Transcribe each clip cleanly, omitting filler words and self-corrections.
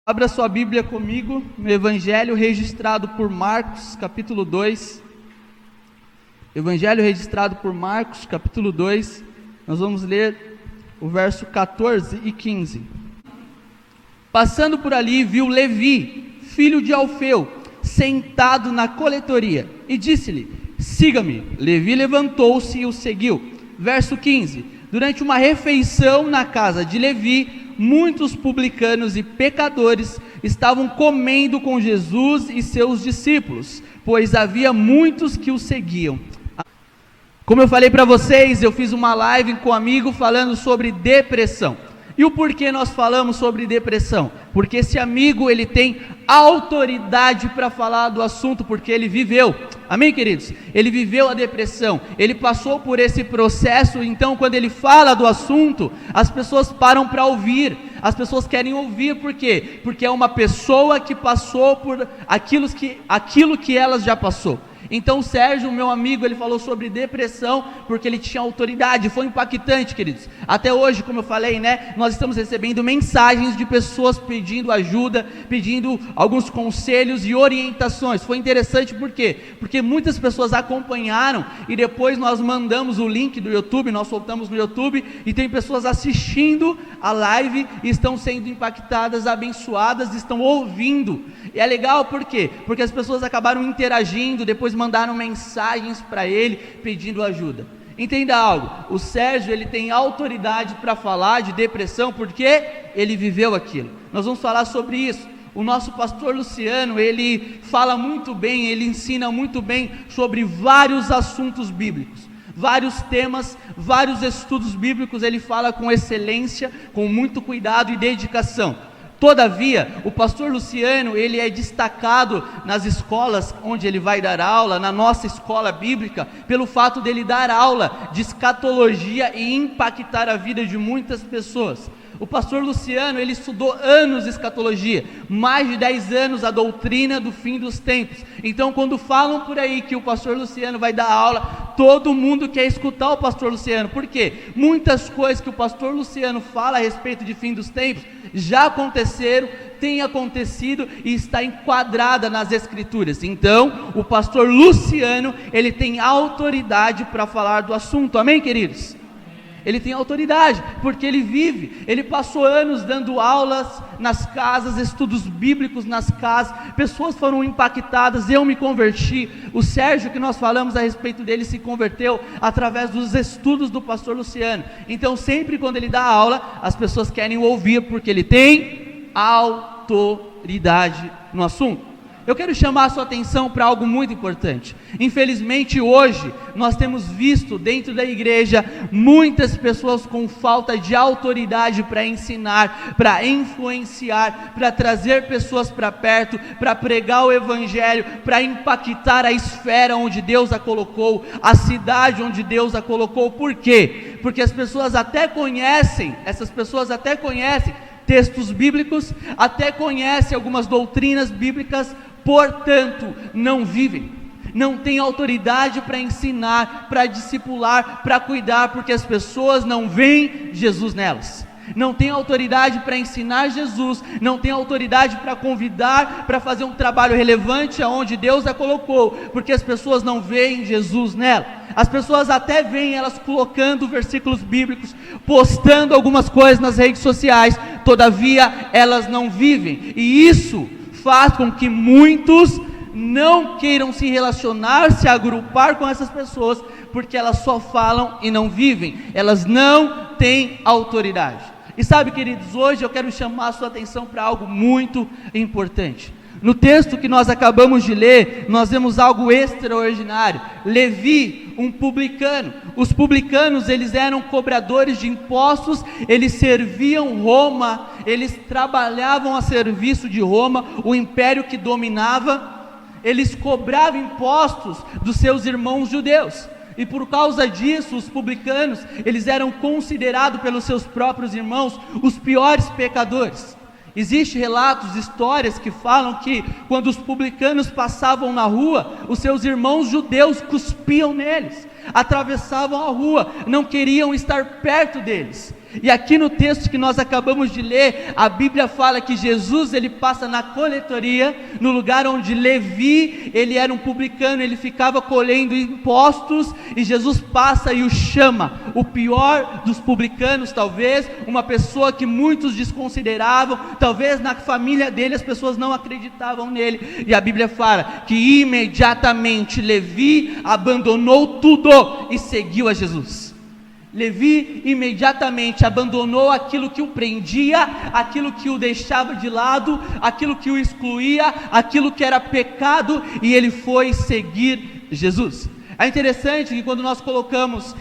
Abra sua Bíblia comigo no Evangelho registrado por Marcos, capítulo 2. Evangelho registrado por Marcos, capítulo 2. Nós vamos ler o verso 14 e 15. Passando por ali, viu Levi, filho de Alfeu, sentado na coletoria, e disse-lhe: siga-me. Levi levantou-se e o seguiu. Verso 15. Durante uma refeição na casa de Levi, muitos publicanos e pecadores estavam comendo com Jesus e seus discípulos, pois havia muitos que o seguiam. Como eu falei para vocês, eu fiz uma live com um amigo falando sobre depressão. E o porquê nós falamos sobre depressão? Porque esse amigo, ele tem autoridade para falar do assunto, porque ele viveu. Amém, queridos? Ele viveu a depressão, ele passou por esse processo. Então quando ele fala do assunto, as pessoas param para ouvir, as pessoas querem ouvir. Por quê? Porque é uma pessoa que passou por aquilo que elas já passou. Então o Sérgio, meu amigo, ele falou sobre depressão, porque ele tinha autoridade. Foi impactante, queridos. Até hoje, como eu falei, nós estamos recebendo mensagens de pessoas pedindo ajuda, pedindo alguns conselhos e orientações. Foi interessante, por quê? Porque muitas pessoas acompanharam, e depois nós mandamos o link do YouTube, nós soltamos no YouTube, e tem pessoas assistindo a live, e estão sendo impactadas, abençoadas, estão ouvindo. E é legal, por quê? Porque as pessoas acabaram interagindo, depois mandaram mensagens para ele pedindo ajuda. Entenda algo, o Sérgio, ele tem autoridade para falar de depressão, porque ele viveu aquilo. Nós vamos falar sobre isso. O nosso pastor Luciano, ele fala muito bem, ele ensina muito bem sobre vários assuntos bíblicos, vários temas, vários estudos bíblicos. Ele fala com excelência, com muito cuidado e dedicação. Todavia, o pastor Luciano, ele é destacado nas escolas onde ele vai dar aula, na nossa escola bíblica, pelo fato dele dar aula de escatologia e impactar a vida de muitas pessoas. O pastor Luciano, ele estudou anos de escatologia, mais de 10 anos a doutrina do fim dos tempos. Então quando falam por aí que o pastor Luciano vai dar aula, todo mundo quer escutar o pastor Luciano. Por quê? Muitas coisas que o pastor Luciano fala a respeito de fim dos tempos já aconteceram, tem acontecido e está enquadrada nas escrituras. Então o pastor Luciano, ele tem autoridade para falar do assunto. Amém, queridos? Ele tem autoridade, porque ele vive. Ele passou anos dando aulas nas casas, estudos bíblicos nas casas. Pessoas foram impactadas, eu me converti. O Sérgio, que nós falamos a respeito dele, se converteu através dos estudos do pastor Luciano. Então sempre quando ele dá aula, as pessoas querem ouvir, porque ele tem autoridade no assunto. Eu quero chamar a sua atenção para algo muito importante. Infelizmente hoje, nós temos visto dentro da igreja, muitas pessoas com falta de autoridade para ensinar, para influenciar, para trazer pessoas para perto, para pregar o evangelho, para impactar a esfera onde Deus a colocou, a cidade onde Deus a colocou. Por quê? Porque essas pessoas até conhecem textos bíblicos, até conhecem algumas doutrinas bíblicas, portanto, não vivem, não têm autoridade para ensinar, para discipular, para cuidar, porque as pessoas não veem Jesus nelas. Não tem autoridade para ensinar Jesus, não tem autoridade para convidar, para fazer um trabalho relevante aonde Deus a colocou, porque as pessoas não veem Jesus nela. As pessoas até veem elas colocando versículos bíblicos, postando algumas coisas nas redes sociais, todavia elas não vivem, e isso faz com que muitos não queiram se relacionar, se agrupar com essas pessoas, porque elas só falam e não vivem, elas não têm autoridade. E sabe, queridos, hoje eu quero chamar a sua atenção para algo muito importante. No texto que nós acabamos de ler, nós vemos algo extraordinário. Levi, um publicano. Os publicanos, eles eram cobradores de impostos, eles serviam Roma, eles trabalhavam a serviço de Roma, o império que dominava. Eles cobravam impostos dos seus irmãos judeus. E por causa disso, os publicanos, eles eram considerados pelos seus próprios irmãos os piores pecadores. Existem relatos, histórias que falam que quando os publicanos passavam na rua, os seus irmãos judeus cuspiam neles, atravessavam a rua, não queriam estar perto deles. E aqui no texto que nós acabamos de ler, a Bíblia fala que Jesus, ele passa na coletoria, no lugar onde Levi, ele era um publicano, ele ficava colhendo impostos, e Jesus passa e o chama, o pior dos publicanos talvez, uma pessoa que muitos desconsideravam, talvez na família dele as pessoas não acreditavam nele, e a Bíblia fala que imediatamente Levi abandonou tudo e seguiu a Jesus. Levi imediatamente abandonou aquilo que o prendia, aquilo que o deixava de lado, aquilo que o excluía, aquilo que era pecado, e ele foi seguir Jesus. É interessante que quando nós colocamos,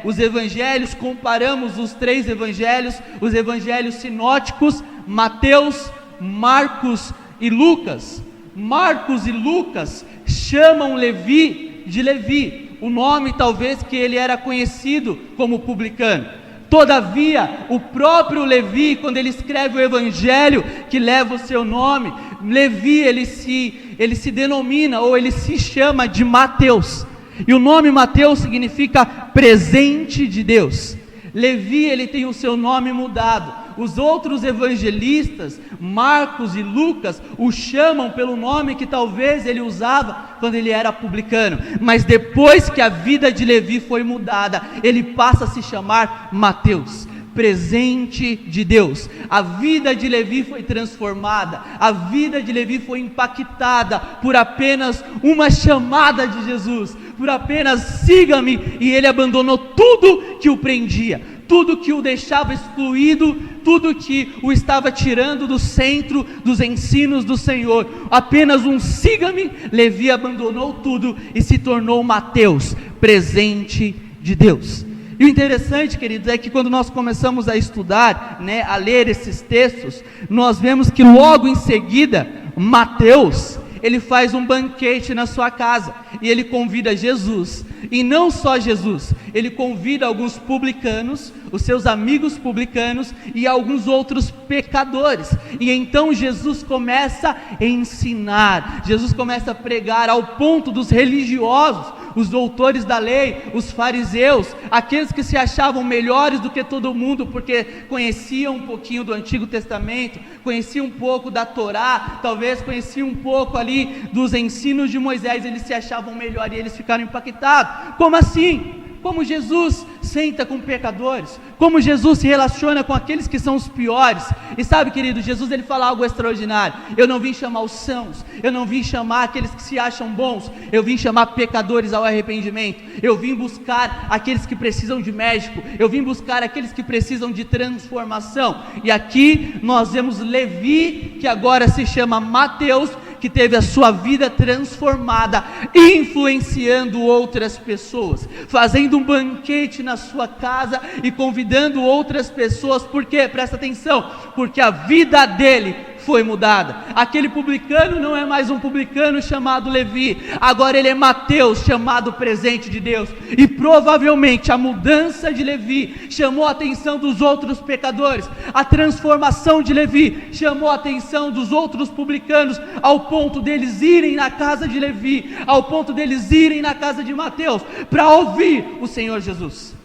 os evangelhos, comparamos os 3 evangelhos, os evangelhos sinóticos, Mateus, Marcos e Lucas. Marcos e Lucas chamam Levi de Levi, o nome talvez que ele era conhecido como publicano. Todavia, o próprio Levi, quando ele escreve o evangelho que leva o seu nome, Levi, ele se denomina, ou ele se chama de Mateus, e o nome Mateus significa presente de Deus. Levi, ele tem o seu nome mudado. Os outros evangelistas, Marcos e Lucas, o chamam pelo nome que talvez ele usava quando ele era publicano, mas depois que a vida de Levi foi mudada, ele passa a se chamar Mateus, presente de Deus. A vida de Levi foi transformada, a vida de Levi foi impactada por apenas uma chamada de Jesus, por apenas siga-me, e ele abandonou tudo que o prendia, tudo que o deixava excluído, tudo que o estava tirando do centro dos ensinos do Senhor. Apenas um siga-me, Levi abandonou tudo e se tornou Mateus, presente de Deus. E o interessante, queridos, é que quando nós começamos a estudar, a ler esses textos, nós vemos que logo em seguida, Mateus, ele faz um banquete na sua casa, e ele convida Jesus, e não só Jesus, ele convida alguns publicanos, os seus amigos publicanos, e alguns outros pecadores, e então Jesus começa a ensinar, Jesus começa a pregar ao ponto dos religiosos, os doutores da lei, os fariseus, aqueles que se achavam melhores do que todo mundo, porque conheciam um pouquinho do Antigo Testamento, conheciam um pouco da Torá, talvez conheciam um pouco ali dos ensinos de Moisés, eles se achavam melhor, e eles ficaram impactados. Como assim? Como Jesus senta com pecadores, como Jesus se relaciona com aqueles que são os piores. E sabe, querido, Jesus, ele fala algo extraordinário: eu não vim chamar os sãos, eu não vim chamar aqueles que se acham bons, eu vim chamar pecadores ao arrependimento, eu vim buscar aqueles que precisam de médico, eu vim buscar aqueles que precisam de transformação. E aqui nós vemos Levi, que agora se chama Mateus, que teve a sua vida transformada, influenciando outras pessoas, fazendo um banquete na sua casa e convidando outras pessoas. Por quê? Presta atenção, porque a vida dele foi mudada. Aquele publicano não é mais um publicano chamado Levi, agora ele é Mateus, chamado presente de Deus. E provavelmente a mudança de Levi chamou a atenção dos outros pecadores, a transformação de Levi chamou a atenção dos outros publicanos, ao ponto deles irem na casa de Levi, ao ponto deles irem na casa de Mateus, para ouvir o Senhor Jesus.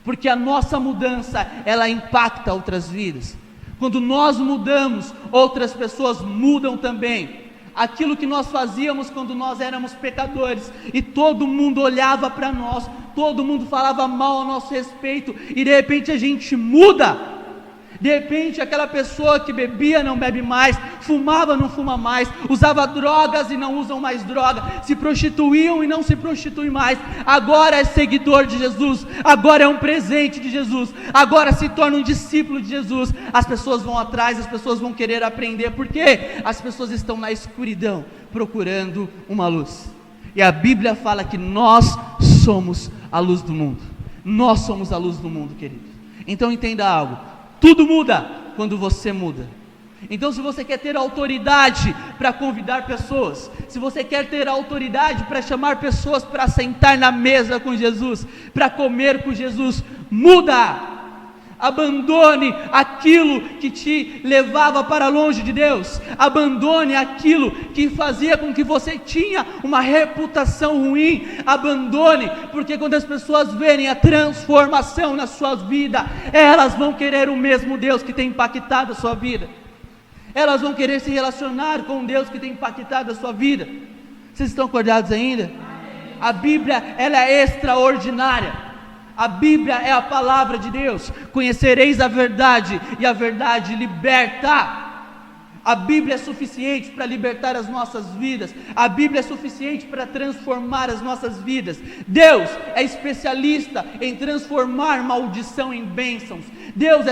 Porque a nossa mudança, ela impacta outras vidas. Quando nós mudamos, outras pessoas mudam também. Aquilo que nós fazíamos quando nós éramos pecadores, e todo mundo olhava para nós, todo mundo falava mal a nosso respeito, e de repente a gente muda. De repente aquela pessoa que bebia não bebe mais, fumava não fuma mais, usava drogas e não usam mais droga, se prostituíam e não se prostituem mais, agora é seguidor de Jesus, agora é um presente de Jesus, agora se torna um discípulo de Jesus. As pessoas vão atrás, as pessoas vão querer aprender, porque as pessoas estão na escuridão procurando uma luz. E a Bíblia fala que nós somos a luz do mundo. Nós somos a luz do mundo, querido. Então entenda algo: tudo muda quando você muda. Então, se você quer ter autoridade para convidar pessoas, se você quer ter autoridade para chamar pessoas para sentar na mesa com Jesus, para comer com Jesus, muda. Abandone aquilo que te levava para longe de Deus. Abandone aquilo que fazia com que você tinha uma reputação ruim. Abandone, porque quando as pessoas verem a transformação na sua vida, elas vão querer o mesmo Deus que tem impactado a sua vida. Elas vão querer se relacionar com o Deus que tem impactado a sua vida. Vocês estão acordados ainda? A Bíblia, ela é extraordinária. A Bíblia é a palavra de Deus. Conhecereis a verdade, e a verdade liberta. A Bíblia é suficiente para libertar as nossas vidas. A Bíblia é suficiente para transformar as nossas vidas. Deus é especialista em transformar maldição em bênçãos. Deus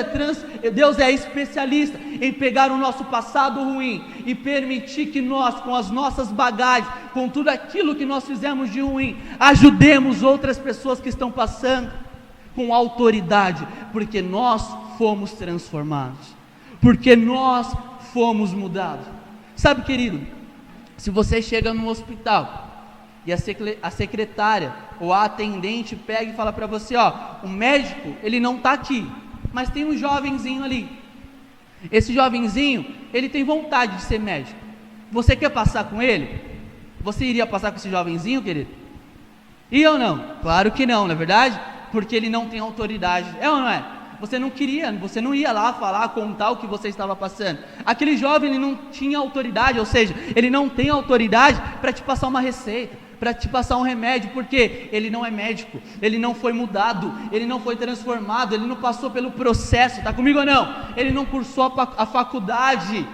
é especialista em pegar o nosso passado ruim e permitir que nós, com as nossas bagagens, com tudo aquilo que nós fizemos de ruim, ajudemos outras pessoas que estão passando com autoridade, porque nós fomos transformados, porque nós fomos mudados. Sabe, querido, se você chega num hospital e a secretária ou a atendente pega e fala para você, o médico, ele não está aqui, mas tem um jovenzinho ali. Esse jovenzinho, ele tem vontade de ser médico. Você quer passar com ele? Você iria passar com esse jovenzinho, querido? Ia ou não? Claro que não, não é verdade? Porque ele não tem autoridade. É ou não é? Você não queria, você não ia lá falar, contar o que você estava passando. Aquele jovem, ele não tinha autoridade, ou seja, ele não tem autoridade para te passar uma receita, para te passar um remédio, porque ele não é médico, ele não foi mudado, ele não foi transformado, ele não passou pelo processo, está comigo ou não? Ele não cursou a faculdade,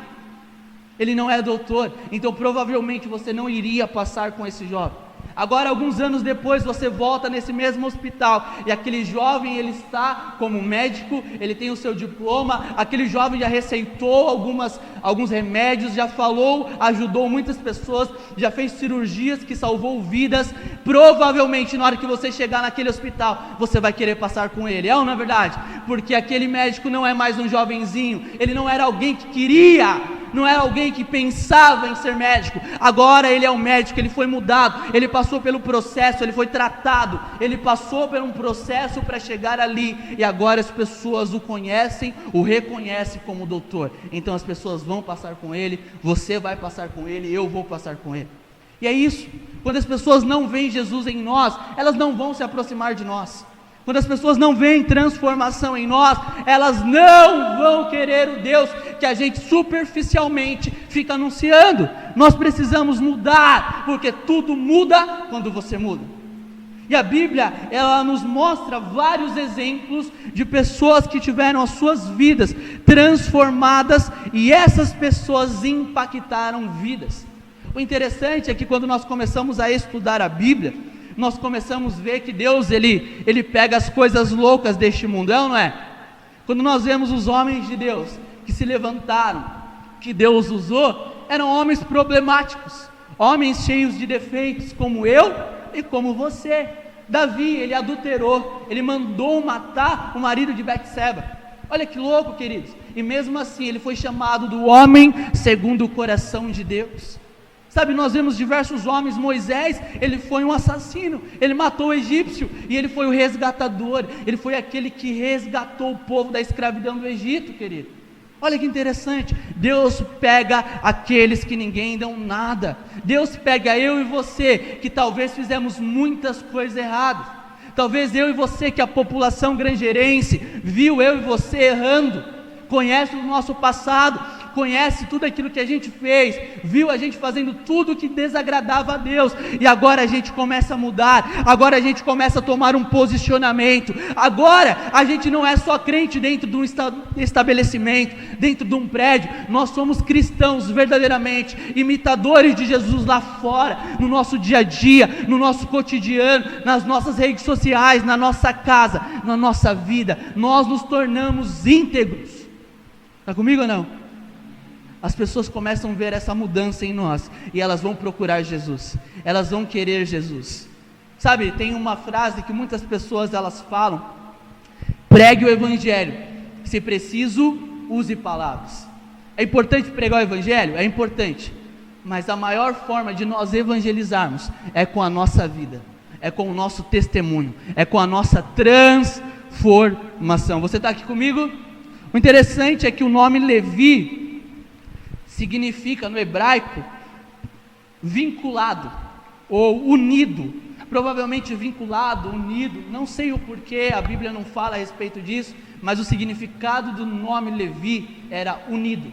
ele não é doutor, então provavelmente você não iria passar com esse jovem. Agora, alguns anos depois, você volta nesse mesmo hospital, e aquele jovem, ele está como médico, ele tem o seu diploma, aquele jovem já receitou alguns remédios, já falou, ajudou muitas pessoas, já fez cirurgias que salvou vidas. Provavelmente, na hora que você chegar naquele hospital, você vai querer passar com ele, é ou não é verdade? Porque aquele médico não é mais um jovenzinho, ele não era alguém que queria, não era alguém que pensava em ser médico. Agora ele é um médico, ele foi mudado, ele passou pelo processo, ele foi tratado, ele passou por um processo para chegar ali, e agora as pessoas o conhecem, o reconhecem como doutor. Então as pessoas vão passar com ele, você vai passar com ele, eu vou passar com ele. E é isso. Quando as pessoas não veem Jesus em nós, elas não vão se aproximar de nós. Quando as pessoas não veem transformação em nós, elas não vão querer o Deus que a gente superficialmente fica anunciando. Nós precisamos mudar, porque tudo muda quando você muda. E a Bíblia, ela nos mostra vários exemplos de pessoas que tiveram as suas vidas transformadas, e essas pessoas impactaram vidas. O interessante é que quando nós começamos a estudar a Bíblia, nós começamos a ver que Deus, ele pega as coisas loucas deste mundo, é ou não é? Quando nós vemos os homens de Deus, que se levantaram, que Deus usou, eram homens problemáticos, homens cheios de defeitos, como eu e como você. Davi, ele adulterou, ele mandou matar o marido de Betseba. Olha que louco, queridos, e mesmo assim, ele foi chamado do homem segundo o coração de Deus. Sabe, nós vemos diversos homens. Moisés, ele foi um assassino, ele matou o egípcio, e ele foi o resgatador, ele foi aquele que resgatou o povo da escravidão do Egito, querido. Olha que interessante, Deus pega aqueles que ninguém dão nada, Deus pega eu e você, que talvez fizemos muitas coisas erradas, talvez eu e você, que a população grangerense viu eu e você errando, conhece o nosso passado, conhece tudo aquilo que a gente fez, viu a gente fazendo tudo que desagradava a Deus, e agora a gente começa a mudar, agora a gente começa a tomar um posicionamento, agora a gente não é só crente dentro de um estabelecimento, dentro de um prédio, nós somos cristãos verdadeiramente, imitadores de Jesus lá fora, no nosso dia a dia, no nosso cotidiano, nas nossas redes sociais, na nossa casa, na nossa vida, nós nos tornamos íntegros. Está comigo ou não? As pessoas começam a ver essa mudança em nós, e elas vão procurar Jesus, elas vão querer Jesus. Sabe, tem uma frase que muitas pessoas elas falam: pregue o evangelho, se preciso, use palavras. É importante pregar o evangelho? É importante, mas a maior forma de nós evangelizarmos é com a nossa vida, é com o nosso testemunho, é com a nossa transformação. transformação. Você está aqui comigo? O interessante é que o nome Levi significa no hebraico vinculado ou unido, provavelmente vinculado, unido, não sei o porquê, a Bíblia não fala a respeito disso, mas o significado do nome Levi era unido,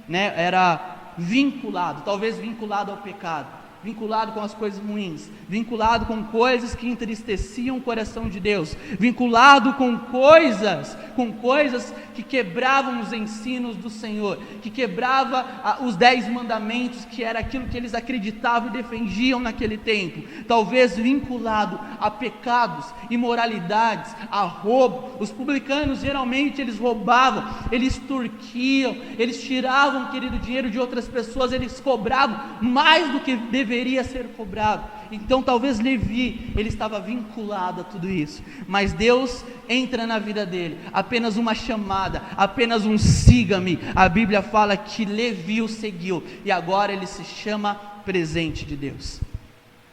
né? Era vinculado, talvez vinculado ao pecado, vinculado com as coisas ruins, vinculado com coisas que entristeciam o coração de Deus, vinculado com coisas que quebravam os ensinos do Senhor, que quebrava os 10 mandamentos, que era aquilo que eles acreditavam e defendiam naquele tempo, talvez vinculado a pecados, imoralidades, a roubo. Os publicanos geralmente eles roubavam, eles extorquiam, eles tiravam, querido, dinheiro de outras pessoas, eles cobravam mais do que deveria ser cobrado. Então talvez Levi, ele estava vinculado a tudo isso, mas Deus entra na vida dele, apenas uma chamada, apenas um siga-me. A Bíblia fala que Levi o seguiu, e agora ele se chama presente de Deus.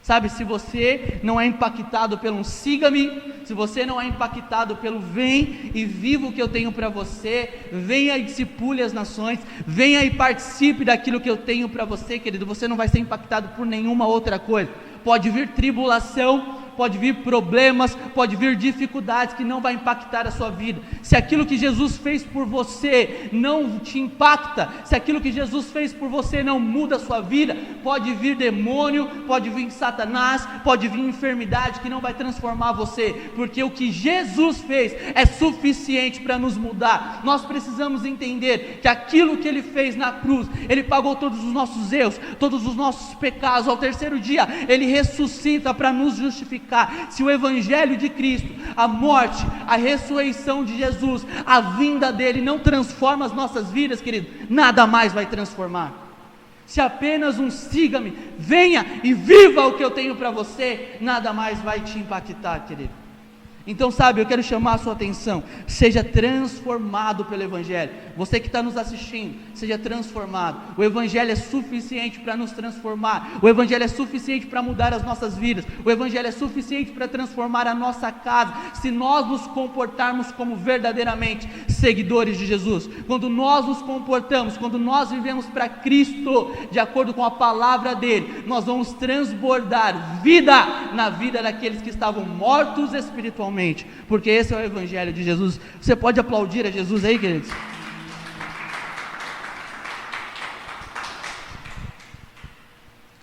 Sabe, se você não é impactado pelo um siga-me, se você não é impactado pelo vem e viva o que eu tenho para você, venha e discipule as nações, venha e participe daquilo que eu tenho para você, querido, você não vai ser impactado por nenhuma outra coisa. Pode vir tribulação, pode vir problemas, pode vir dificuldades que não vai impactar a sua vida. Se aquilo que Jesus fez por você não te impacta, se aquilo que Jesus fez por você não muda a sua vida, pode vir demônio, pode vir Satanás, pode vir enfermidade que não vai transformar você, porque o que Jesus fez é suficiente para nos mudar. Nós precisamos entender que aquilo que Ele fez na cruz, Ele pagou todos os nossos erros, todos os nossos pecados. Ao terceiro dia Ele ressuscita para nos justificar. Se o Evangelho de Cristo, a morte, a ressurreição de Jesus, a vinda dele não transforma as nossas vidas, querido, nada mais vai transformar. Se apenas um siga-me, venha e viva o que eu tenho para você, nada mais vai te impactar, querido. Então, sabe, eu quero chamar a sua atenção, seja transformado pelo Evangelho. Você que está nos assistindo, seja transformado. O Evangelho é suficiente para nos transformar, o Evangelho é suficiente para mudar as nossas vidas, o Evangelho é suficiente para transformar a nossa casa, se nós nos comportarmos como verdadeiramente seguidores de Jesus. Quando nós nos comportamos, quando nós vivemos para Cristo, de acordo com a palavra dele, nós vamos transbordar vida na vida daqueles que estavam mortos espiritualmente, porque esse é o Evangelho de Jesus. Você pode aplaudir a Jesus aí, queridos?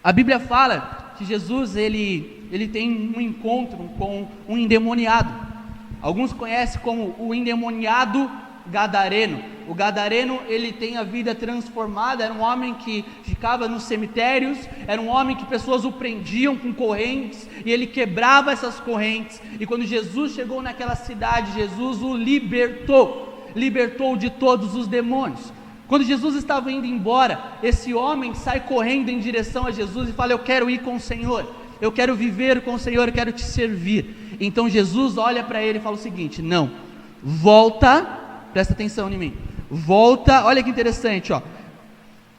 A Bíblia fala que Jesus ele tem um encontro com um endemoniado. Alguns conhecem como o endemoniado gadareno. O gadareno, ele tem a vida transformada. Era um homem que ficava nos cemitérios, era um homem que pessoas o prendiam com correntes, e ele quebrava essas correntes, e quando Jesus chegou naquela cidade, Jesus o libertou de todos os demônios. Quando Jesus estava indo embora, esse homem sai correndo em direção a Jesus e fala: eu quero ir com o Senhor, eu quero viver com o Senhor, eu quero te servir. Então Jesus olha para ele e fala o seguinte: não, volta, presta atenção em mim, volta. Olha que interessante, ó,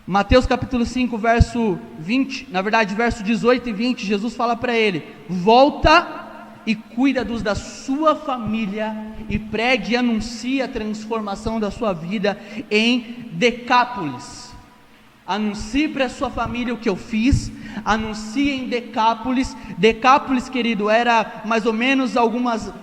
Mateus capítulo 5, verso 20, na verdade verso 18 e 20, Jesus fala para ele: volta e cuida dos da sua família, e pregue e anuncie a transformação da sua vida em Decápolis. Anuncie para a sua família o que eu fiz, anuncie em Decápolis. Decápolis, querido, era mais ou menos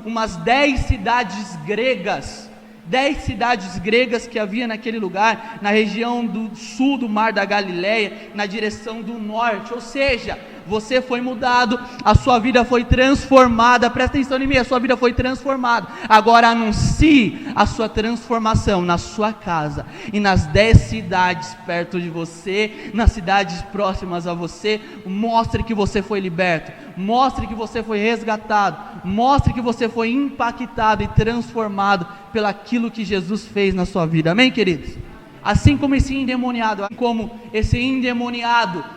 umas 10 cidades gregas, 10 cidades gregas que havia naquele lugar, na região do sul do Mar da Galileia, na direção do norte. Ou seja, você foi mudado, a sua vida foi transformada. Presta atenção em mim, a sua vida foi transformada. Agora anuncie a sua transformação na sua casa e nas 10 cidades perto de você, nas cidades próximas a você. Mostre que você foi liberto, mostre que você foi resgatado, mostre que você foi impactado e transformado pelo aquilo que Jesus fez na sua vida. Amém, queridos? Assim como esse endemoniado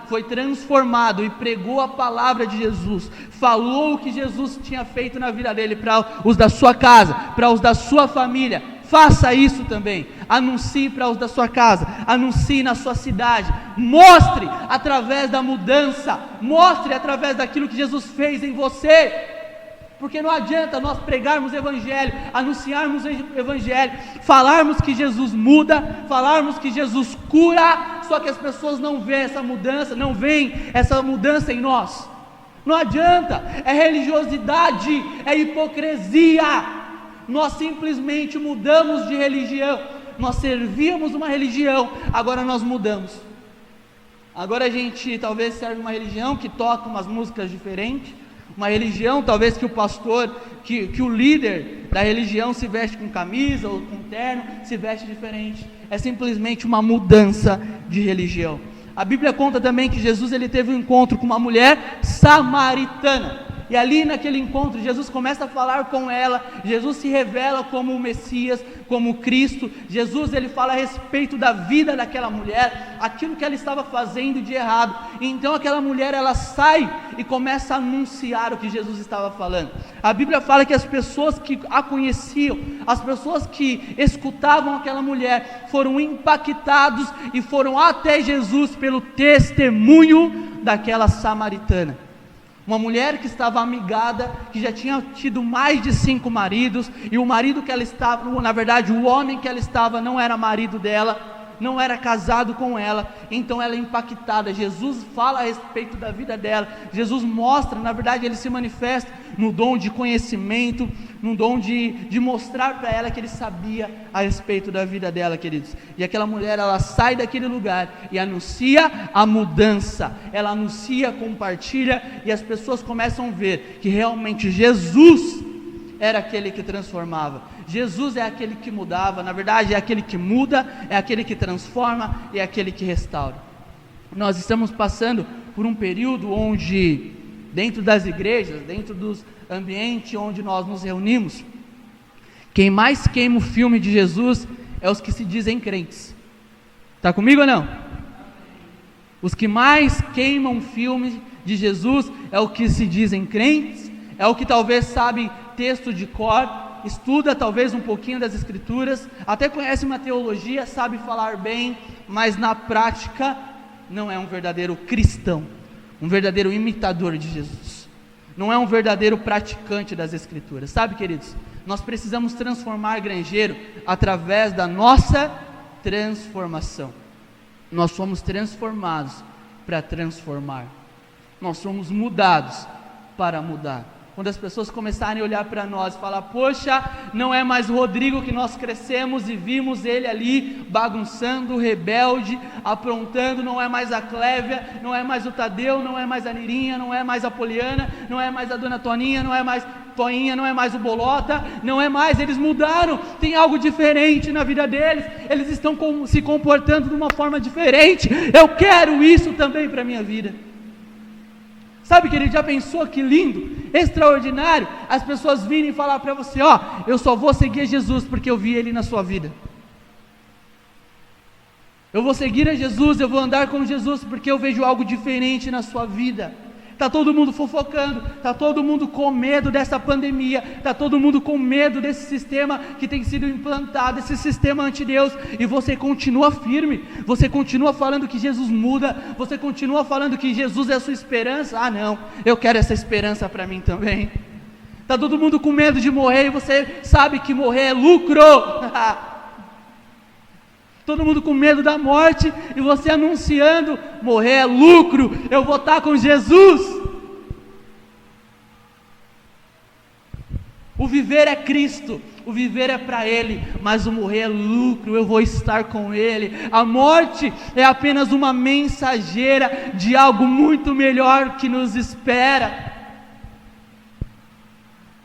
foi transformado e pregou a palavra de Jesus, falou o que Jesus tinha feito na vida dele para os da sua casa, para os da sua família, faça isso também. Anuncie para os da sua casa, anuncie na sua cidade, mostre através da mudança, mostre através daquilo que Jesus fez em você. Porque não adianta nós pregarmos o Evangelho, anunciarmos o Evangelho, falarmos que Jesus muda, falarmos que Jesus cura, só que as pessoas não veem essa mudança, não veem essa mudança em nós. Não adianta, é religiosidade, é hipocrisia. Nós simplesmente mudamos de religião. Nós servíamos uma religião, agora nós mudamos. Agora a gente talvez serve uma religião que toca umas músicas diferentes, uma religião talvez que o pastor, que o líder da religião se veste com camisa ou com terno, se veste diferente. É simplesmente uma mudança de religião. A Bíblia conta também que Jesus ele teve um encontro com uma mulher samaritana. E ali naquele encontro, Jesus começa a falar com ela, Jesus se revela como o Messias, como o Cristo. Jesus ele fala a respeito da vida daquela mulher, aquilo que ela estava fazendo de errado. E então aquela mulher ela sai e começa a anunciar o que Jesus estava falando. A Bíblia fala que as pessoas que a conheciam, as pessoas que escutavam aquela mulher, foram impactados e foram até Jesus pelo testemunho daquela samaritana. Uma mulher que estava amigada, que já tinha tido mais de 5 maridos, e o marido que ela estava, na verdade o homem que ela estava não era marido dela, não era casado com ela. Então ela é impactada. Jesus fala a respeito da vida dela, Jesus mostra, na verdade ele se manifesta no dom de conhecimento, no dom de mostrar para ela que ele sabia a respeito da vida dela, queridos. E aquela mulher ela sai daquele lugar e anuncia a mudança, ela anuncia, compartilha, e as pessoas começam a ver que realmente Jesus era aquele que transformava. Jesus é aquele que mudava, na verdade é aquele que muda, é aquele que transforma, é aquele que restaura. Nós estamos passando por um período onde, dentro das igrejas, dentro dos ambientes onde nós nos reunimos, quem mais queima o filme de Jesus é os que se dizem crentes. Está comigo ou não? Os que mais queimam o filme de Jesus é o que se dizem crentes, é o que talvez sabe texto de cor, estuda talvez um pouquinho das escrituras, até conhece uma teologia, sabe falar bem, mas na prática não é um verdadeiro cristão, um verdadeiro imitador de Jesus, não é um verdadeiro praticante das escrituras. Sabe, queridos, nós precisamos transformar Grangeiro através da nossa transformação. Nós somos transformados para transformar, nós somos mudados para mudar. Quando as pessoas começarem a olhar para nós e falar: poxa, não é mais o Rodrigo que nós crescemos e vimos ele ali bagunçando, rebelde, aprontando, não é mais a Clévia, não é mais o Tadeu, não é mais a Nirinha, não é mais a Poliana, não é mais a Dona Toninha, não é mais Toinha, não é mais o Bolota, não é mais, eles mudaram, tem algo diferente na vida deles, eles estão se comportando de uma forma diferente. Eu quero isso também para a minha vida. Sabe, querido, já pensou que lindo, extraordinário, as pessoas virem falar para você: ó, eu só vou seguir Jesus porque eu vi Ele na sua vida. Eu vou seguir a Jesus, eu vou andar com Jesus porque eu vejo algo diferente na sua vida. Está todo mundo fofocando, está todo mundo com medo dessa pandemia, está todo mundo com medo desse sistema que tem sido implantado, esse sistema anti-Deus, e você continua firme, você continua falando que Jesus muda, você continua falando que Jesus é a sua esperança. Ah não, eu quero essa esperança para mim também. Está todo mundo com medo de morrer, e você sabe que morrer é lucro. Todo mundo com medo da morte, e você anunciando: morrer é lucro, eu vou estar com Jesus. O viver é Cristo, o viver é para Ele, mas o morrer é lucro, eu vou estar com Ele. A morte é apenas uma mensageira de algo muito melhor que nos espera.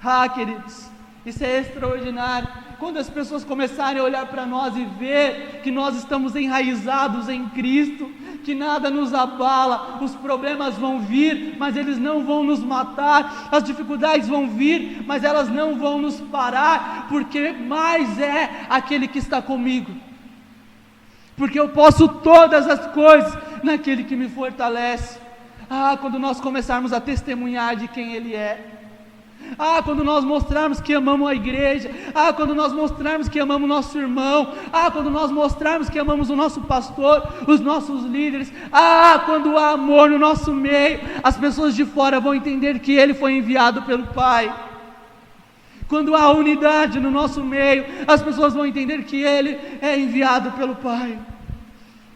Ah, queridos, isso é extraordinário. Quando as pessoas começarem a olhar para nós e ver que nós estamos enraizados em Cristo, que nada nos abala, os problemas vão vir, mas eles não vão nos matar, as dificuldades vão vir, mas elas não vão nos parar, porque mais é aquele que está comigo, porque eu posso todas as coisas naquele que me fortalece. Ah, quando nós começarmos a testemunhar de quem Ele é, ah, quando nós mostrarmos que amamos a igreja, ah, quando nós mostrarmos que amamos nosso irmão, ah, quando nós mostrarmos que amamos o nosso pastor, os nossos líderes, ah, quando há amor no nosso meio, as pessoas de fora vão entender que Ele foi enviado pelo Pai. Quando há unidade no nosso meio, as pessoas vão entender que Ele é enviado pelo Pai,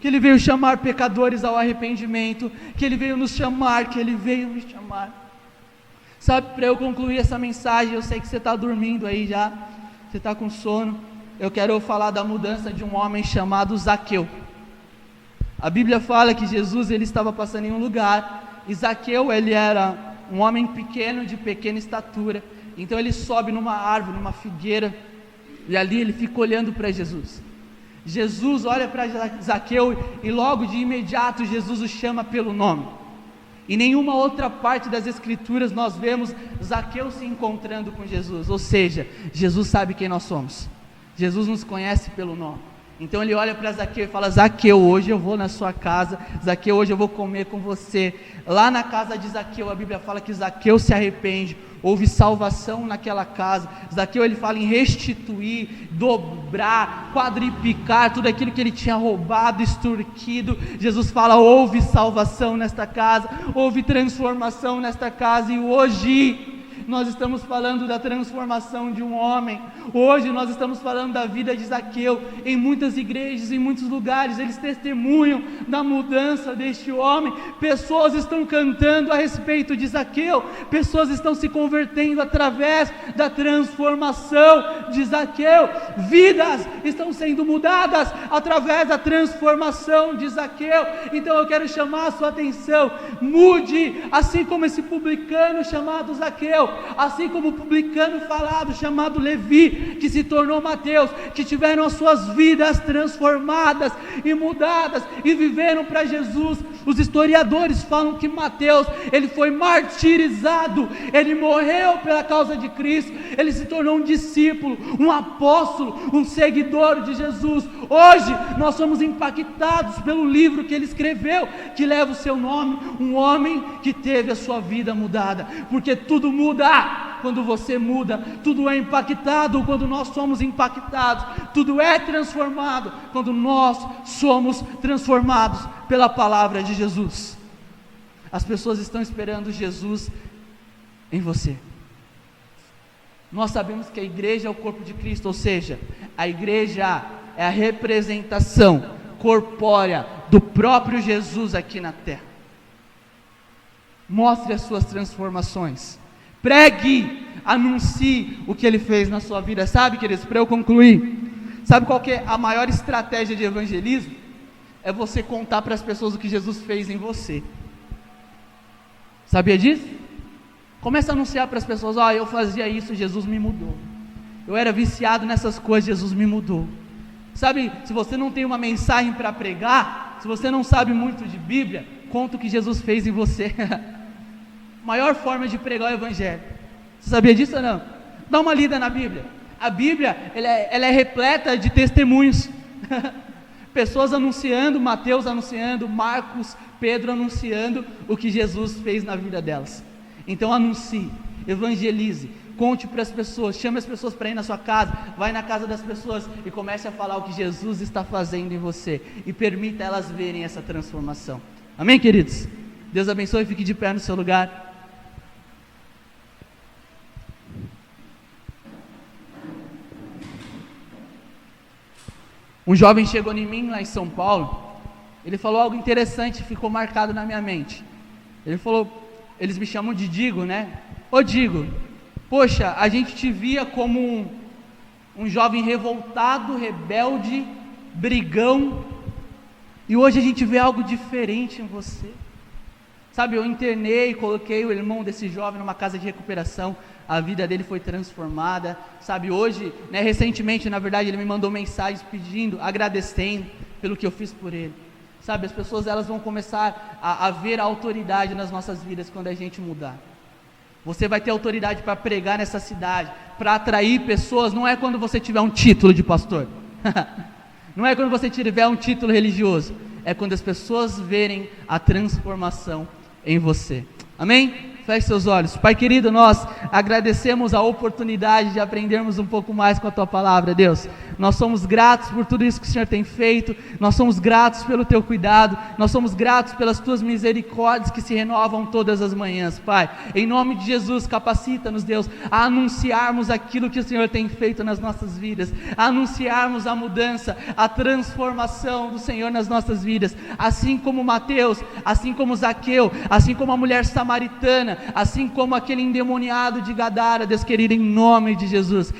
que Ele veio chamar pecadores ao arrependimento, que Ele veio nos chamar, que Ele veio me chamar. Sabe, para eu concluir essa mensagem, eu sei que você está dormindo aí já, você está com sono, eu quero falar da mudança de um homem chamado Zaqueu. A Bíblia fala que Jesus, ele estava passando em um lugar, e Zaqueu, ele era um homem pequeno, de pequena estatura, então ele sobe numa árvore, numa figueira, e ali ele fica olhando para Jesus. Jesus olha para Zaqueu, e logo de imediato Jesus o chama pelo nome. Em nenhuma outra parte das Escrituras nós vemos Zaqueu se encontrando com Jesus, ou seja, Jesus sabe quem nós somos, Jesus nos conhece pelo nome. Então ele olha para Zaqueu e fala: Zaqueu, hoje eu vou na sua casa, Zaqueu, hoje eu vou comer com você. Lá na casa de Zaqueu, a Bíblia fala que Zaqueu se arrepende, houve salvação naquela casa. Zaqueu, ele fala em restituir, dobrar, quadriplicar tudo aquilo que ele tinha roubado, extorquido. Jesus fala: houve salvação nesta casa, houve transformação nesta casa, e hoje nós estamos falando da transformação de um homem. Hoje nós estamos falando da vida de Zaqueu. Em muitas igrejas, em muitos lugares, eles testemunham da mudança deste homem. Pessoas estão cantando a respeito de Zaqueu, pessoas estão se convertendo através da transformação de Zaqueu, vidas estão sendo mudadas através da transformação de Zaqueu. Então eu quero chamar a sua atenção: mude, assim como esse publicano chamado Zaqueu, assim como o publicano falado chamado Levi, que se tornou Mateus, que tiveram as suas vidas transformadas e mudadas e viveram para Jesus. Os historiadores falam que Mateus, ele foi martirizado, ele morreu pela causa de Cristo, ele se tornou um discípulo, um apóstolo, um seguidor de Jesus. Hoje nós somos impactados pelo livro que ele escreveu, que leva o seu nome, um homem que teve a sua vida mudada, porque tudo muda quando você muda, tudo é impactado quando nós somos impactados, tudo é transformado quando nós somos transformados pela palavra de Jesus. As pessoas estão esperando Jesus em você. Nós sabemos que a igreja é o corpo de Cristo, ou seja, a igreja é a representação corpórea do próprio Jesus aqui na terra. Mostre as suas transformações, pregue, anuncie o que ele fez na sua vida. Sabe, queridos, para eu concluir, sabe qual que é a maior estratégia de evangelismo? É você contar para as pessoas o que Jesus fez em você. Sabia disso? Comece a anunciar para as pessoas: ó, eu fazia isso, Jesus me mudou. Eu era viciado nessas coisas, Jesus me mudou. Sabe, se você não tem uma mensagem para pregar, se você não sabe muito de Bíblia, conta o que Jesus fez em você. Maior forma de pregar o evangelho. Você sabia disso ou não? Dá uma lida na Bíblia. A Bíblia, ela é repleta de testemunhos. Pessoas anunciando, Mateus anunciando, Marcos, Pedro anunciando o que Jesus fez na vida delas. Então anuncie, evangelize, conte para as pessoas, chame as pessoas para ir na sua casa, vai na casa das pessoas e comece a falar o que Jesus está fazendo em você, e permita elas verem essa transformação. Amém, queridos? Deus abençoe, fique de pé no seu lugar. Um jovem chegou em mim lá em São Paulo, ele falou algo interessante, ficou marcado na minha mente. Ele falou: eles me chamam de Digo, né? Ô Digo, poxa, a gente te via como um jovem revoltado, rebelde, brigão, e hoje a gente vê algo diferente em você. Sabe, eu internei, coloquei o irmão desse jovem numa casa de recuperação, a vida dele foi transformada. Sabe, hoje, né, recentemente, na verdade, ele me mandou mensagens pedindo, agradecendo pelo que eu fiz por ele. Sabe, as pessoas, elas vão começar a ver a autoridade nas nossas vidas quando a gente mudar. Você vai ter autoridade para pregar nessa cidade, para atrair pessoas. Não é quando você tiver um título de pastor, não é quando você tiver um título religioso, é quando as pessoas verem a transformação em você. Amém? Feche seus olhos. Pai querido, nós agradecemos a oportunidade de aprendermos um pouco mais com a Tua palavra, Deus. Nós somos gratos por tudo isso que o Senhor tem feito, nós somos gratos pelo Teu cuidado, nós somos gratos pelas Tuas misericórdias que se renovam todas as manhãs, Pai. Em nome de Jesus, capacita-nos, Deus, a anunciarmos aquilo que o Senhor tem feito nas nossas vidas, a anunciarmos a mudança, a transformação do Senhor nas nossas vidas, assim como Mateus, assim como Zaqueu, assim como a mulher samaritana, assim como aquele endemoniado de Gadara, Deus querido, em nome de Jesus.